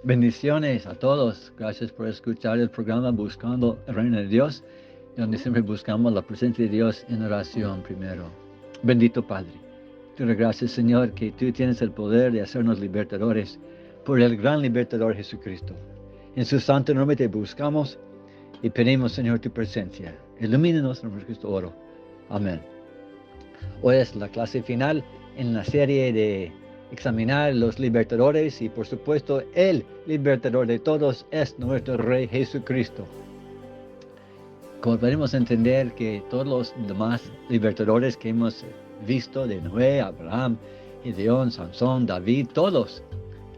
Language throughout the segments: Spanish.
Bendiciones a todos. Gracias por escuchar el programa Buscando el Reino de Dios, donde siempre buscamos la presencia de Dios en oración primero. Bendito Padre, te doy gracias, Señor, que tú tienes el poder de hacernos libertadores por el gran libertador Jesucristo. En su santo nombre te buscamos y pedimos, Señor, tu presencia. Ilumínanos en Cristo oro. Amén. Hoy es la clase final en la serie de examinar los libertadores y por supuesto el libertador de todos es nuestro Rey Jesucristo. Como podemos entender que todos los demás libertadores que hemos visto de Noé, Abraham, Gedeón, Sansón, David, todos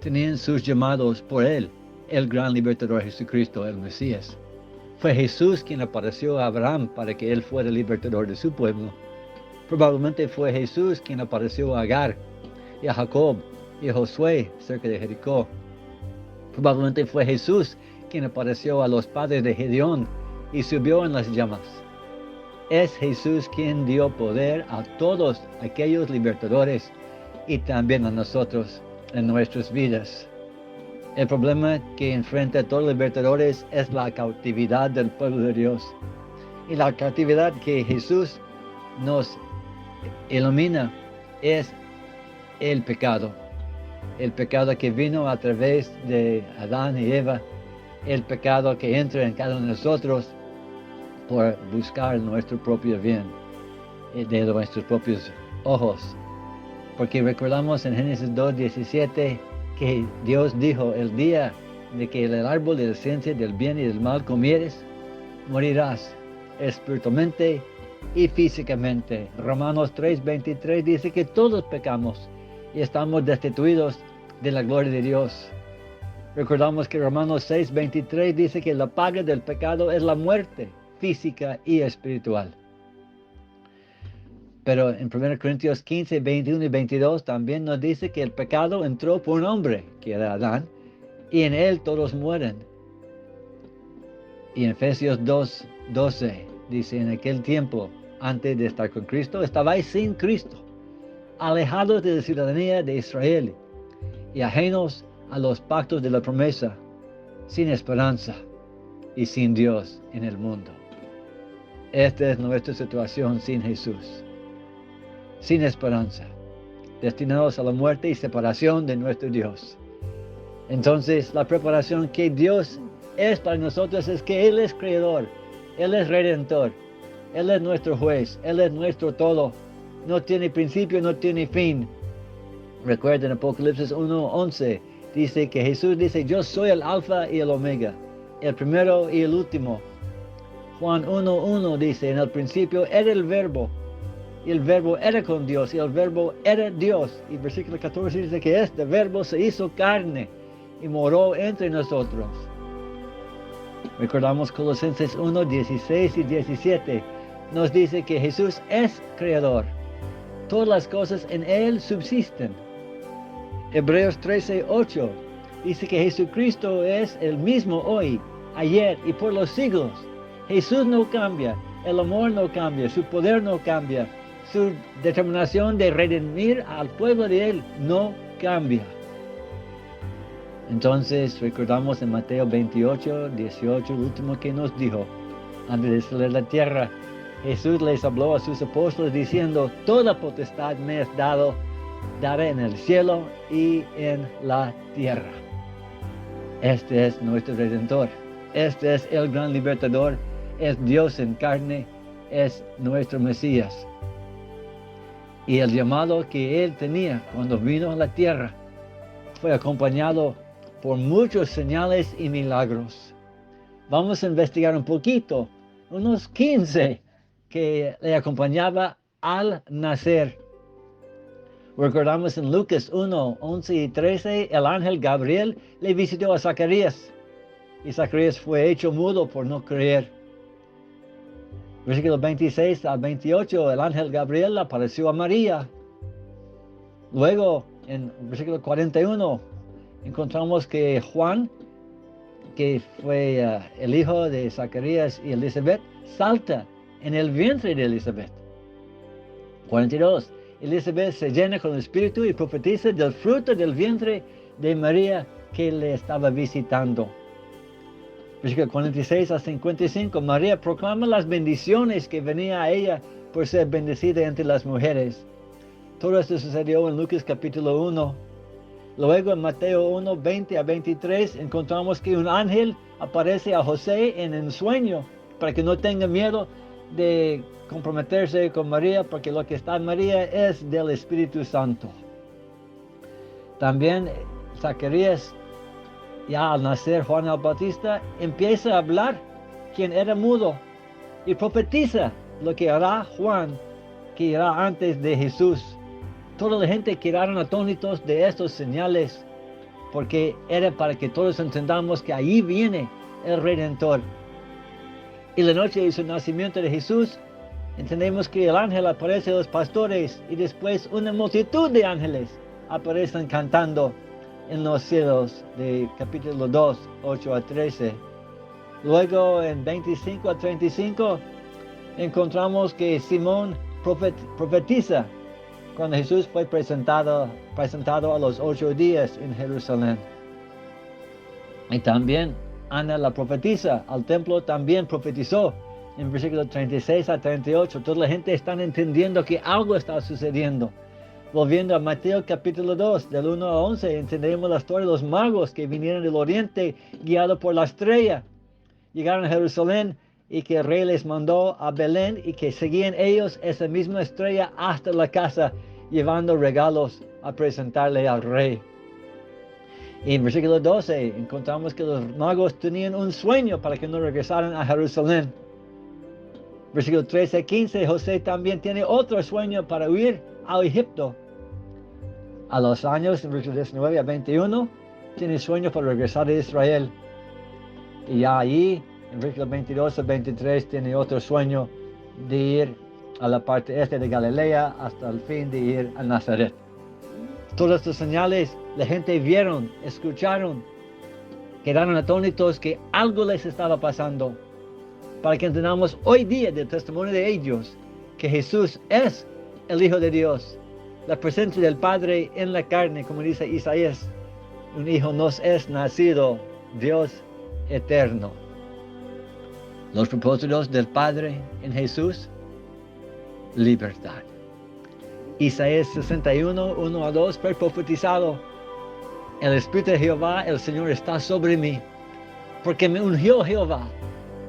tenían sus llamados por él, el gran libertador Jesucristo, el Mesías. Fue Jesús quien apareció a Abraham para que él fuera el libertador de su pueblo. Probablemente fue Jesús quien apareció a Agar y a Jacob y a Josué cerca de Jericó. Probablemente fue Jesús quien apareció a los padres de Gedeón y subió en las llamas. Es Jesús quien dio poder a todos aquellos libertadores y también a nosotros en nuestras vidas. El problema que enfrenta a todos los libertadores es la cautividad del pueblo de Dios. Y la cautividad que Jesús nos ilumina es el pecado que vino a través de Adán y Eva, el pecado que entra en cada uno de nosotros por buscar nuestro propio bien de nuestros propios ojos. Porque recordamos en Génesis 2:17 que Dios dijo: el día de que el árbol de la ciencia del bien y del mal comieres, morirás espiritualmente y físicamente. Romanos 3:23 dice que todos pecamos y estamos destituidos de la gloria de Dios. Recordamos que Romanos 6:23 dice que la paga del pecado es la muerte física y espiritual. Pero en 1 Corintios 15:21 y 22 también nos dice que el pecado entró por un hombre, que era Adán, y en él todos mueren. Y en Efesios 2:12 dice: en aquel tiempo, antes de estar con Cristo, estabais sin Cristo, alejados de la ciudadanía de Israel y ajenos a los pactos de la promesa, sin esperanza y sin Dios en el mundo. Esta es nuestra situación sin Jesús, sin esperanza, destinados a la muerte y separación de nuestro Dios. Entonces, la preparación que Dios es para nosotros es que Él es creador, Él es redentor, Él es nuestro juez, Él es nuestro todo. No tiene principio, no tiene fin. Recuerden Apocalipsis 1:11, dice que Jesús dice: yo soy el alfa y el omega, el primero y el último. Juan 1:1 dice: en el principio era el verbo, y el verbo era con Dios, y el verbo era Dios. Y versículo 14 dice que este verbo se hizo carne y moró entre nosotros. Recordamos Colosenses 1:16 y 17. Nos dice que Jesús es creador. Todas las cosas en Él subsisten. Hebreos 13:8 dice que Jesucristo es el mismo hoy, ayer y por los siglos. Jesús no cambia, el amor no cambia, su poder no cambia, su determinación de redimir al pueblo de Él no cambia. Entonces recordamos en Mateo 28:18, el último que nos dijo antes de salir de la tierra. Jesús les habló a sus apóstoles diciendo: toda potestad me es dado, daré en el cielo y en la tierra. Este es nuestro Redentor, este es el gran libertador, es Dios en carne, es nuestro Mesías. Y el llamado que Él tenía cuando vino a la tierra fue acompañado por muchos señales y milagros. Vamos a investigar un poquito, unos 15 que le acompañaba al nacer. Recordamos en Lucas 1:11 y 13, el ángel Gabriel le visitó a Zacarías, y Zacarías fue hecho mudo por no creer. Versículo 26 al 28, el ángel Gabriel apareció a María. Luego, en versículo 41, encontramos que Juan, que fue el hijo de Zacarías y Elizabeth, salta en el vientre de Elizabeth. 42. Elizabeth se llena con el Espíritu y profetiza del fruto del vientre de María, que le estaba visitando. Versículo 46 a 55, María proclama las bendiciones que venía a ella por ser bendecida entre las mujeres. Todo esto sucedió en Lucas capítulo 1. Luego en Mateo 1, 20 a 23 encontramos que un ángel aparece a José en un sueño para que no tenga miedo de comprometerse con María, porque lo que está en María es del Espíritu Santo. También Zacarías, ya al nacer Juan el Bautista, empieza a hablar, quien era mudo, y profetiza lo que hará Juan, que irá antes de Jesús. Toda la gente quedaron atónitos de estos señales, porque era para que todos entendamos que ahí viene el Redentor. Y la noche de su nacimiento de Jesús, entendemos que el ángel aparece a los pastores y después una multitud de ángeles aparecen cantando en los cielos, de capítulo 2, 8 a 13. Luego en 25 a 35 encontramos que Simón profetiza cuando Jesús fue presentado a los 8 días en Jerusalén. Y también Ana la profetiza, al templo también profetizó. En versículos 36 a 38, toda la gente está entendiendo que algo está sucediendo. Volviendo a Mateo capítulo 2, del 1 a 11, entendemos la historia de los magos que vinieron del oriente guiados por la estrella. Llegaron a Jerusalén y que el rey les mandó a Belén y que seguían ellos esa misma estrella hasta la casa, llevando regalos a presentarle al rey. Y en versículo 12 encontramos que los magos tenían un sueño para que no regresaran a Jerusalén. Versículo 13 a 15, José también tiene otro sueño para huir a Egipto. A los años, en versículo 19 a 21, tiene sueño para regresar a Israel. Y ya allí, en versículo 22 a 23, tiene otro sueño de ir a la parte este de Galilea hasta el fin de ir a Nazaret. Todas estas señales, la gente vieron, escucharon, quedaron atónitos que algo les estaba pasando. Para que entendamos hoy día del testimonio de ellos que Jesús es el Hijo de Dios, la presencia del Padre en la carne, como dice Isaías, un hijo nos es nacido, Dios eterno. Los propósitos del Padre en Jesús, libertad. Isaías 61, 1 a 2, fue profetizado: el Espíritu de Jehová, el Señor, está sobre mí, porque me ungió Jehová.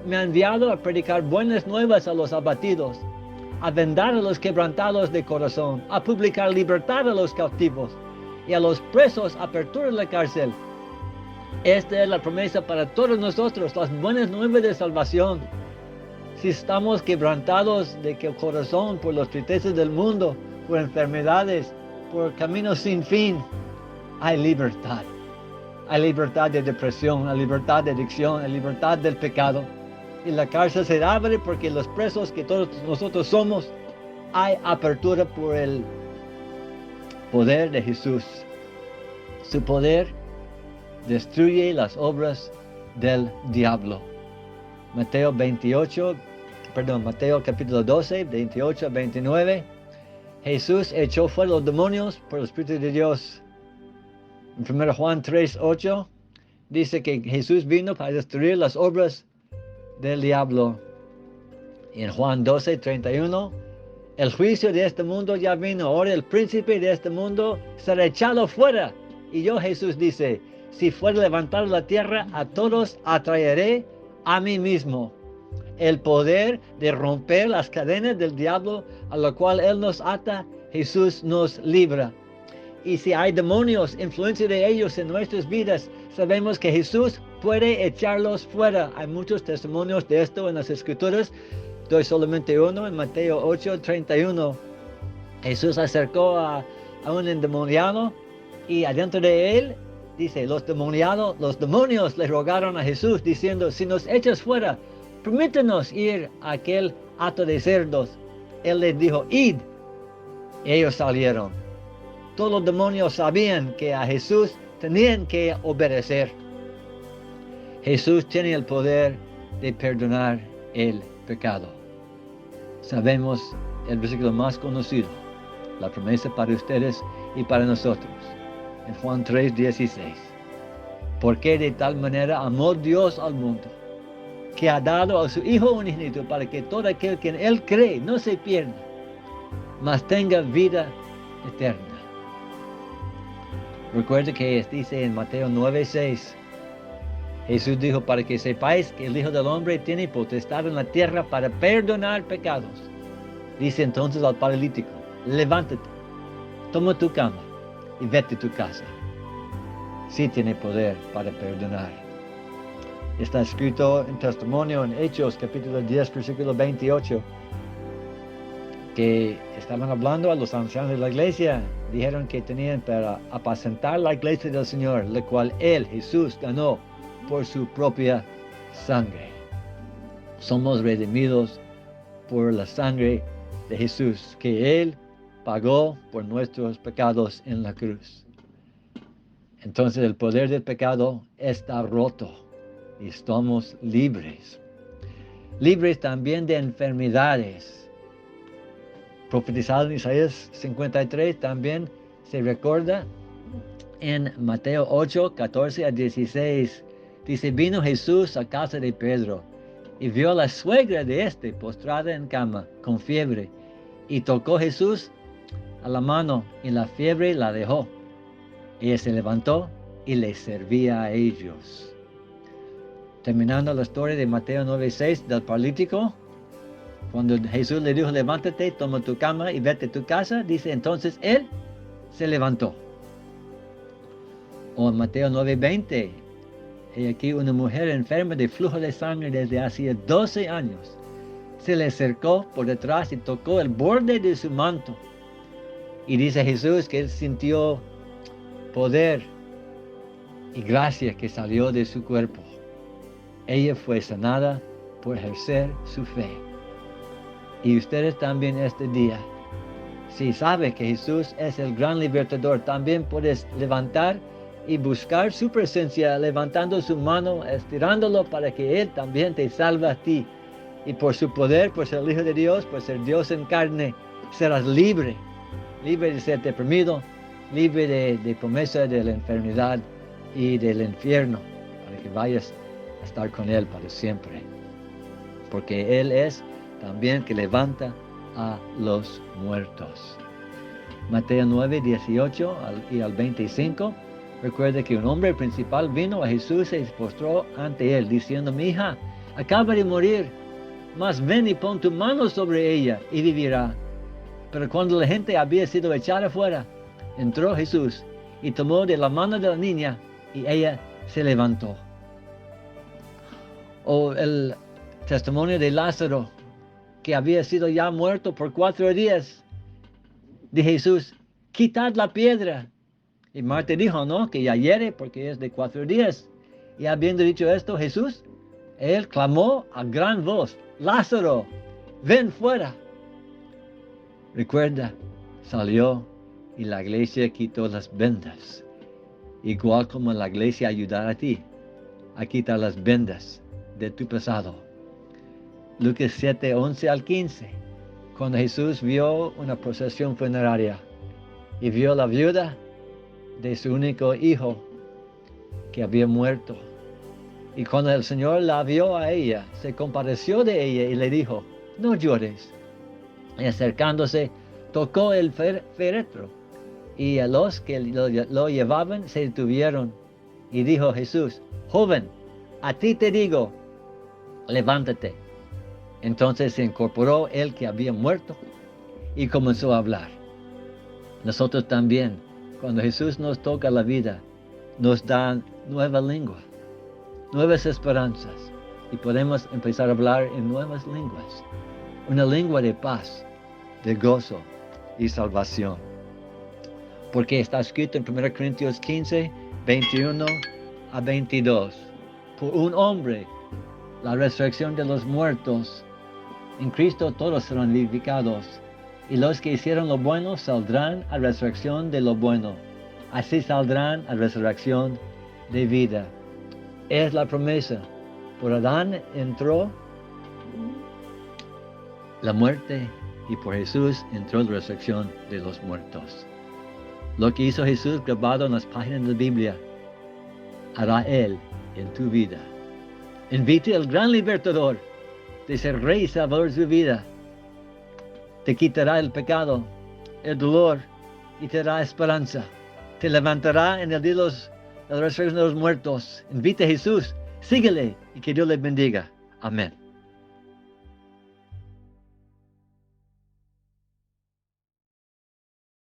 Me ha enviado a predicar buenas nuevas a los abatidos, a vendar a los quebrantados de corazón, a publicar libertad a los cautivos y a los presos apertura de la cárcel. Esta es la promesa para todos nosotros, las buenas nuevas de salvación. Si estamos quebrantados de corazón por las tristezas del mundo, por enfermedades, por caminos sin fin, hay libertad. Hay libertad de depresión, hay libertad de adicción, hay libertad del pecado. Y la cárcel se abre porque los presos que todos nosotros somos, hay apertura por el poder de Jesús. Su poder destruye las obras del diablo. Mateo capítulo 12, 28 a 29. Jesús echó fuera los demonios por el Espíritu de Dios. En 1 Juan 3, 8 dice que Jesús vino para destruir las obras del diablo. Y en Juan 12, 31, el juicio de este mundo ya vino, ahora el príncipe de este mundo será echado fuera. Y yo, Jesús, dice: si fuera levantar la tierra, a todos atraeré a mí mismo. El poder de romper las cadenas del diablo a lo cual Él nos ata, Jesús nos libra. Y si hay demonios, influencia de ellos en nuestras vidas, sabemos que Jesús puede echarlos fuera. Hay muchos testimonios de esto en las Escrituras. Doy solamente uno, en Mateo 8, 31. Jesús acercó a un endemoniado y adentro de él, dice, los demonios le rogaron a Jesús diciendo: si nos echas fuera, permítenos ir a aquel hato de cerdos. Él les dijo: id. Ellos salieron. Todos los demonios sabían que a Jesús tenían que obedecer. Jesús tiene el poder de perdonar el pecado. Sabemos el versículo más conocido, la promesa para ustedes y para nosotros, en Juan 3, 16. Porque de tal manera amó Dios al mundo, que ha dado a su Hijo unigénito para que todo aquel que en Él cree no se pierda, mas tenga vida eterna. Recuerda que dice en Mateo 9:6, Jesús dijo, para que sepáis que el Hijo del Hombre tiene potestad en la tierra para perdonar pecados. Dice entonces al paralítico, levántate, toma tu cama y vete a tu casa. Sí tiene poder para perdonar. Está escrito en Testimonio en Hechos, capítulo 10, versículo 28, que estaban hablando a los ancianos de la iglesia. Dijeron que tenían para apacentar la iglesia del Señor, la cual Él, Jesús, ganó por su propia sangre. Somos redimidos por la sangre de Jesús, que Él pagó por nuestros pecados en la cruz. Entonces el poder del pecado está roto y estamos libres. Libres también de enfermedades. Profetizado en Isaías 53 también se recuerda en Mateo 8, 14 a 16. Dice, vino Jesús a casa de Pedro y vio a la suegra de éste postrada en cama con fiebre, y tocó Jesús a la mano y la fiebre la dejó. Ella se levantó y les servía a ellos. Terminando la historia de Mateo 9:6 del paralítico, cuando Jesús le dijo, levántate, toma tu cama y vete a tu casa, dice, entonces él se levantó. O en Mateo 9:20, y aquí una mujer enferma de flujo de sangre desde hacía 12 años, se le acercó por detrás y tocó el borde de su manto. Y dice Jesús que él sintió poder y gracia que salió de su cuerpo. Ella fue sanada por ejercer su fe. Y ustedes también este día, si saben que Jesús es el gran libertador, también puedes levantar y buscar su presencia, levantando su mano, estirándolo para que Él también te salve a ti. Y por su poder, por ser el Hijo de Dios, por ser Dios en carne, serás libre. Libre de ser deprimido, libre de promesa de la enfermedad y del infierno, para que vayas a estar con Él para siempre. Porque Él es también que levanta a los muertos. Mateo 9, 18 y al 25, recuerda que un hombre principal vino a Jesús y se postró ante Él, diciendo, mi hija acaba de morir, mas ven y pon tu mano sobre ella y vivirá. Pero cuando la gente había sido echada afuera, entró Jesús y tomó de la mano de la niña y ella se levantó. O el testimonio de Lázaro, que había sido ya muerto por 4 días, de Jesús, quitad la piedra. Y Marta dijo, no, que ya hiere porque es de 4 días. Y habiendo dicho esto, Jesús, él clamó a gran voz, Lázaro, ven fuera. Recuerda, salió y la iglesia quitó las vendas. Igual como la iglesia ayudará a ti a quitar las vendas de tu pasado. Lucas 7, 11 al 15. Cuando Jesús vio una procesión funeraria y vio la viuda de su único hijo que había muerto. Y cuando el Señor la vio a ella, se compadeció de ella y le dijo, no llores. Y acercándose, tocó el féretro. Y a los que lo llevaban se detuvieron. Y dijo Jesús, joven, a ti te digo, levántate. Entonces se incorporó el que había muerto y comenzó a hablar. Nosotros también, cuando Jesús nos toca la vida, nos da nueva lengua, nuevas esperanzas, y podemos empezar a hablar en nuevas lenguas. Una lengua de paz, de gozo y salvación. Porque está escrito en 1 Corintios 15, 21 a 22. Por un hombre, la resurrección de los muertos, en Cristo todos serán vivificados, y los que hicieron lo bueno saldrán a resurrección de lo bueno. Así saldrán a resurrección de vida. Es la promesa. Por Adán entró la muerte y por Jesús entró la resurrección de los muertos. Lo que hizo Jesús grabado en las páginas de la Biblia hará Él en tu vida. Invite al gran libertador de ser Rey y Salvador de su vida. Te quitará el pecado, el dolor y te dará esperanza. Te levantará en el día de la resurrección de los muertos. Invite a Jesús, síguele y que Dios le bendiga. Amén.